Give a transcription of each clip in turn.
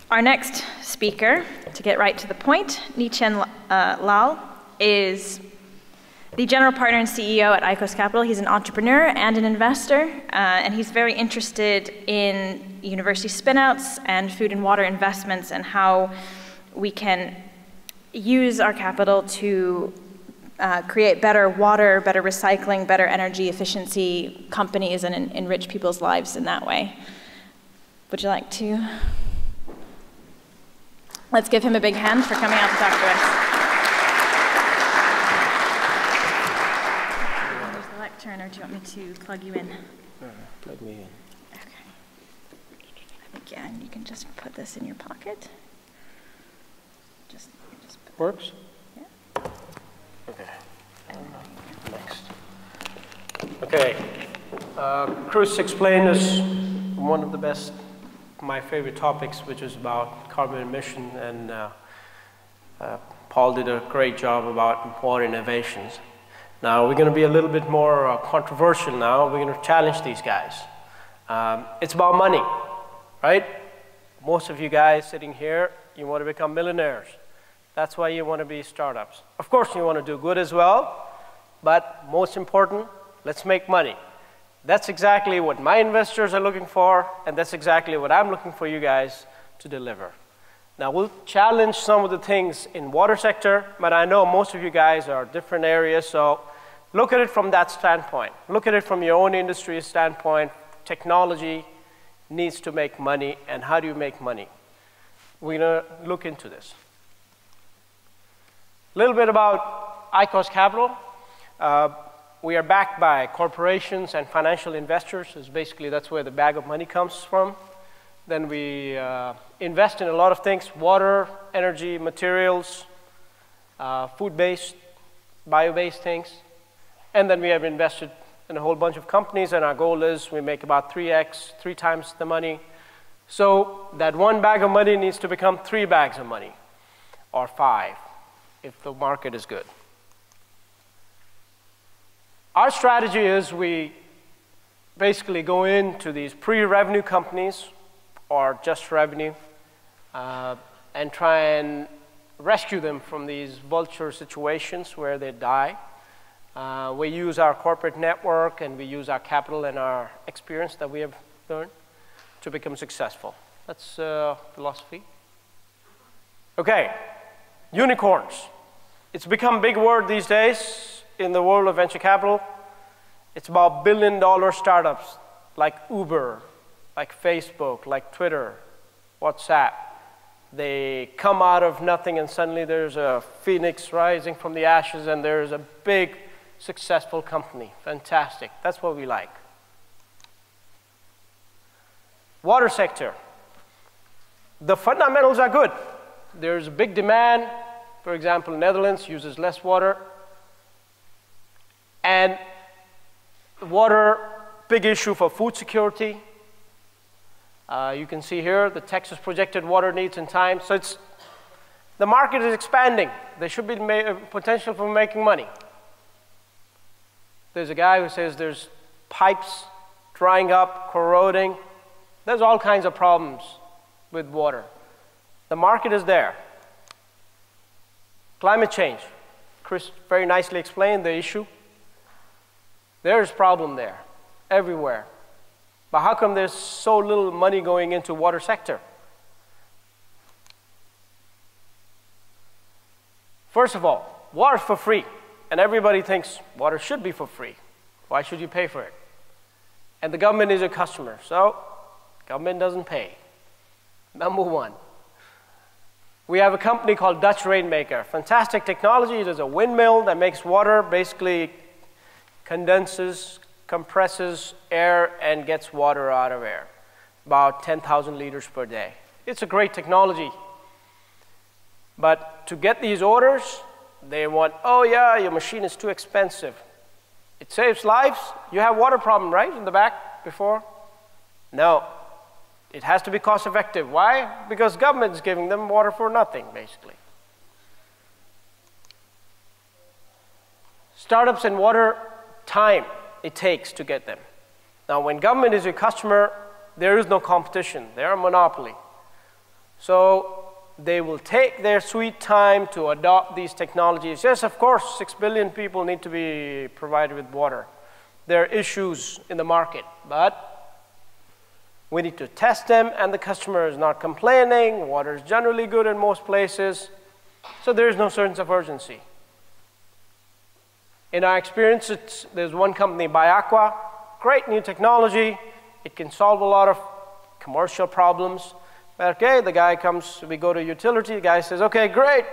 Our next speaker, to get right to the point, Nityen Lal, is the general partner and CEO at ICOS Capital. He's an entrepreneur and an investor, and he's very interested in university spinouts and food and water investments and how we can use our capital to create better water, better recycling, better energy efficiency companies and enrich people's lives in that way. Would you like to? Let's give him a big hand for coming out to talk to us. There's the lectern, or do you want me to plug you in? Plug me in. Okay. Again, you can just put this in your pocket. Just Works? Yeah. Okay. Next. Okay. Chris explained us one of the best, my favorite topics, which is about carbon emission, and Paul did a great job about water innovations. Now we're going to be a little bit more controversial now. We're going to challenge these guys. It's about money, right? Most of you guys sitting here, you want to become millionaires. That's why you want to be startups. Of course, you want to do good as well, but most important, let's make money. That's exactly what my investors are looking for, and that's exactly what I'm looking for you guys to deliver. Now, we'll challenge some of the things in water sector, but I know most of you guys are different areas, so look at it from that standpoint. Look at it from your own industry standpoint. Technology needs to make money, and how do you make money? We're going to look into this. A little bit about ICOS Capital. We are backed by corporations and financial investors. It's basically, that's where the bag of money comes from. Then we invest in a lot of things: water, energy, materials, food-based, bio-based things. And then we have invested in a whole bunch of companies, and our goal is we make about 3x, 3 times the money. So that one bag of money needs to become 3 bags of money, or 5. If the market is good. Our strategy is we basically go into these pre-revenue companies or just revenue and try and rescue them from these vulture situations where they die. We use our corporate network, and we use our capital and our experience that we have learned to become successful. That's philosophy. Okay, unicorns. It's become a big word these days in the world of venture capital. It's about billion-dollar startups like Uber, like Facebook, like Twitter, WhatsApp. They come out of nothing, and suddenly there's a phoenix rising from the ashes, and there's a big, successful company. Fantastic. That's what we like. Water sector. The fundamentals are good. There's a big demand. For example, Netherlands uses less water. And water, big issue for food security. You can see here the Texas projected water needs in time. So the market is expanding. There should be potential for making money. There's a guy who says there's pipes drying up, corroding. There's all kinds of problems with water. The market is there. Climate change. Chris very nicely explained the issue. There's a problem there, everywhere. But how come there's so little money going into water sector? First of all, water's for free. And everybody thinks water should be for free. Why should you pay for it? And the government is a customer, so government doesn't pay. Number one. We have a company called Dutch Rainmaker. Fantastic technology. It is a windmill that makes water, basically condenses, compresses air, and gets water out of air. About 10,000 liters per day. It's a great technology. But to get these orders, they want, oh yeah, your machine is too expensive. It saves lives. You have water problem, right, in the back before? No. It has to be cost effective. Why? Because government is giving them water for nothing, basically. Startups in water, time it takes to get them. Now, when government is your customer, there is no competition. They're a monopoly. So they will take their sweet time to adopt these technologies. Yes, of course, 6 billion people need to be provided with water. There are issues in the market, but we need to test them, and the customer is not complaining. Water is generally good in most places, so there is no sense of urgency. In our experience, there's one company, Aqua, great new technology. It can solve a lot of commercial problems. But okay, the guy comes, we go to utility, the guy says, okay, great,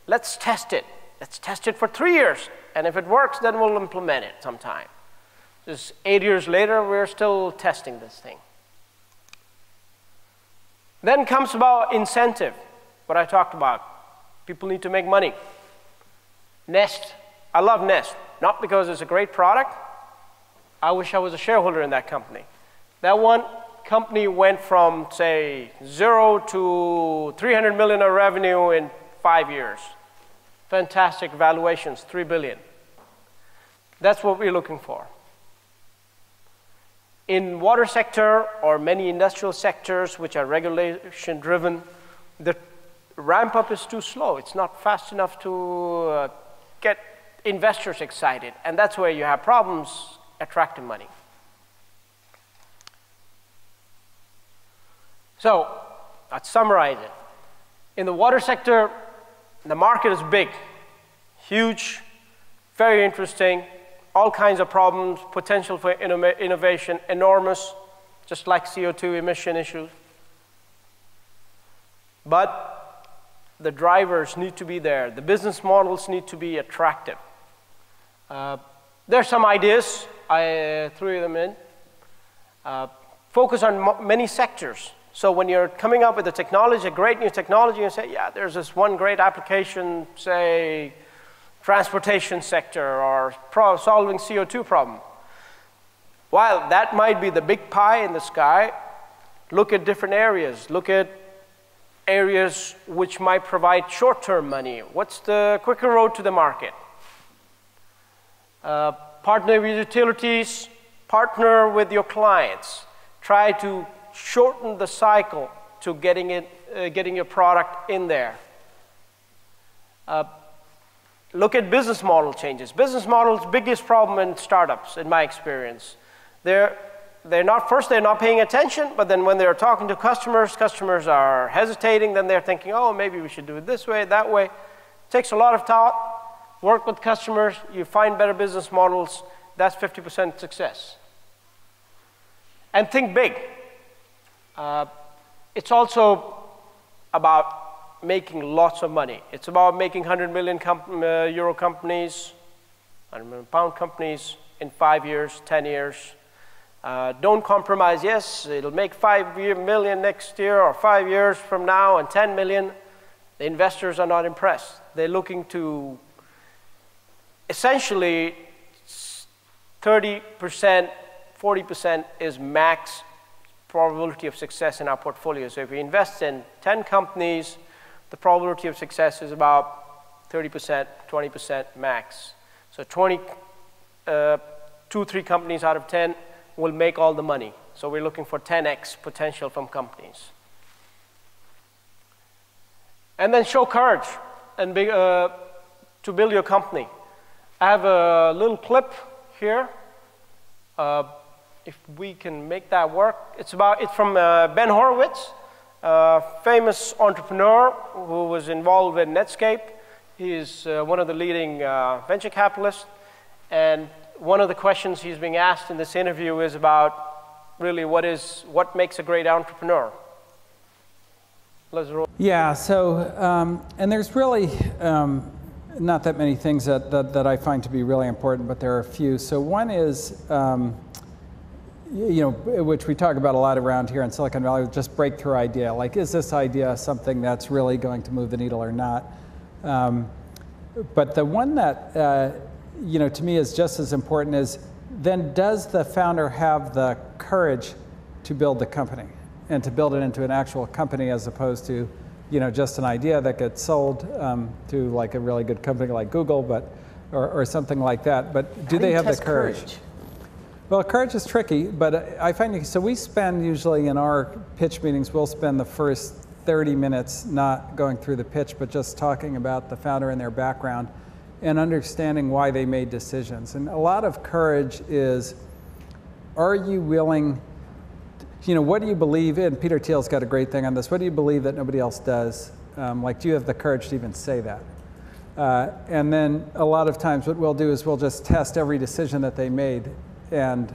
let's test it. Let's test it for 3 years, and if it works, then we'll implement it sometime. Just 8 years later, we're still testing this thing. Then comes about incentive, what I talked about. People need to make money. Nest. I love Nest, not because it's a great product. I wish I was a shareholder in that company. That one company went from, say, 0 to 300 million of revenue in 5 years. Fantastic valuations, 3 billion. That's what we're looking for. In water sector or many industrial sectors which are regulation driven, the ramp up is too slow. It's not fast enough to get investors excited, and that's where you have problems attracting money. So let's summarize it. In the water sector, the market is big, huge, very interesting. All kinds of problems, potential for innovation, enormous, just like CO2 emission issues. But the drivers need to be there. The business models need to be attractive. There are some ideas. I threw them in. Focus on many sectors. So when you're coming up with a technology, a great new technology, you say, yeah, there's this one great application, say, transportation sector or solving CO2 problem. While that might be the big pie in the sky, look at different areas. Look at areas which might provide short-term money. What's the quicker road to the market? Partner with utilities, partner with your clients. Try to shorten the cycle to getting your product in there. Look at business model changes. Business models, biggest problem in startups, in my experience. They're not paying attention, but then when they're talking to customers, customers are hesitating, then they're thinking, oh, maybe we should do it this way, that way. It takes a lot of thought, work with customers, you find better business models, that's 50% success. And think big. It's also about making lots of money. It's about making 100 million euro companies, 100 million pound companies in 5 years, 10 years. Don't compromise. Yes, it'll make 5 million next year or 5 years from now and 10 million. The investors are not impressed. They're looking to essentially 30%, 40% is max probability of success in our portfolio. So if we invest in 10 companies, the probability of success is about 30%, 20% max. So 2-3 companies out of 10 will make all the money. So we're looking for 10x potential from companies. And then show courage and to build your company. I have a little clip here. If we can make that work. It's from Ben Horowitz, a famous entrepreneur who was involved with Netscape. He is one of the leading venture capitalists. And one of the questions he's being asked in this interview is about really what makes a great entrepreneur. Let's roll. Yeah, so, and there's really not that many things that I find to be really important, but there are a few. So one is, which we talk about a lot around here in Silicon Valley, just breakthrough idea. Like, is this idea something that's really going to move the needle or not? But the one that, to me is just as important is, then does the founder have the courage to build the company and to build it into an actual company as opposed to, just an idea that gets sold to like a really good company like Google, or something like that. But do they have the courage? Well, courage is tricky, but I find, so we spend usually in our pitch meetings, we'll spend the first 30 minutes not going through the pitch, but just talking about the founder and their background and understanding why they made decisions. And a lot of courage is, are you willing, what do you believe in? Peter Thiel's got a great thing on this. What do you believe that nobody else does? Like, do you have the courage to even say that? And then a lot of times what we'll do is we'll just test every decision that they made and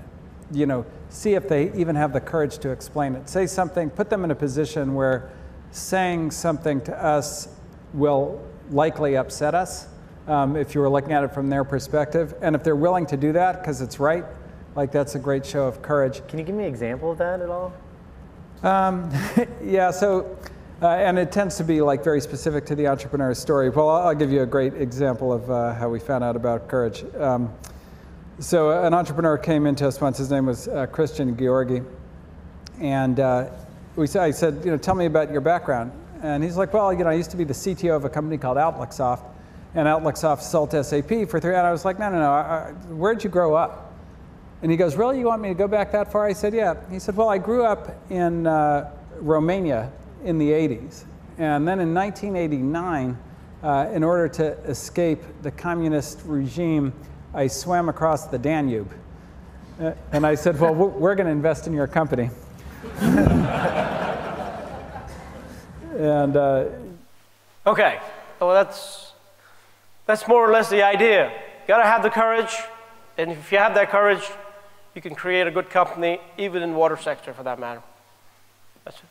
see if they even have the courage to explain it. Say something, put them in a position where saying something to us will likely upset us if you were looking at it from their perspective. And if they're willing to do that because it's right, like, that's a great show of courage. Can you give me an example of that at all? Yeah, so, and it tends to be like very specific to the entrepreneur's story. Well, I'll give you a great example of how we found out about courage. So an entrepreneur came into us once. His name was Christian Georgi. And I said, tell me about your background. And he's like, well, I used to be the CTO of a company called Outlooksoft. And Outlooksoft sold to SAP for 3. And I was like, no. Where'd you grow up? And he goes, really? You want me to go back that far? I said, yeah. He said, well, I grew up in Romania in the 80s. And then in 1989, in order to escape the communist regime, I swam across the Danube. And I said, well, we're going to invest in your company. And Okay, well, that's more or less the idea. You got to have the courage, and if you have that courage, you can create a good company, even in the water sector, for that matter. That's it.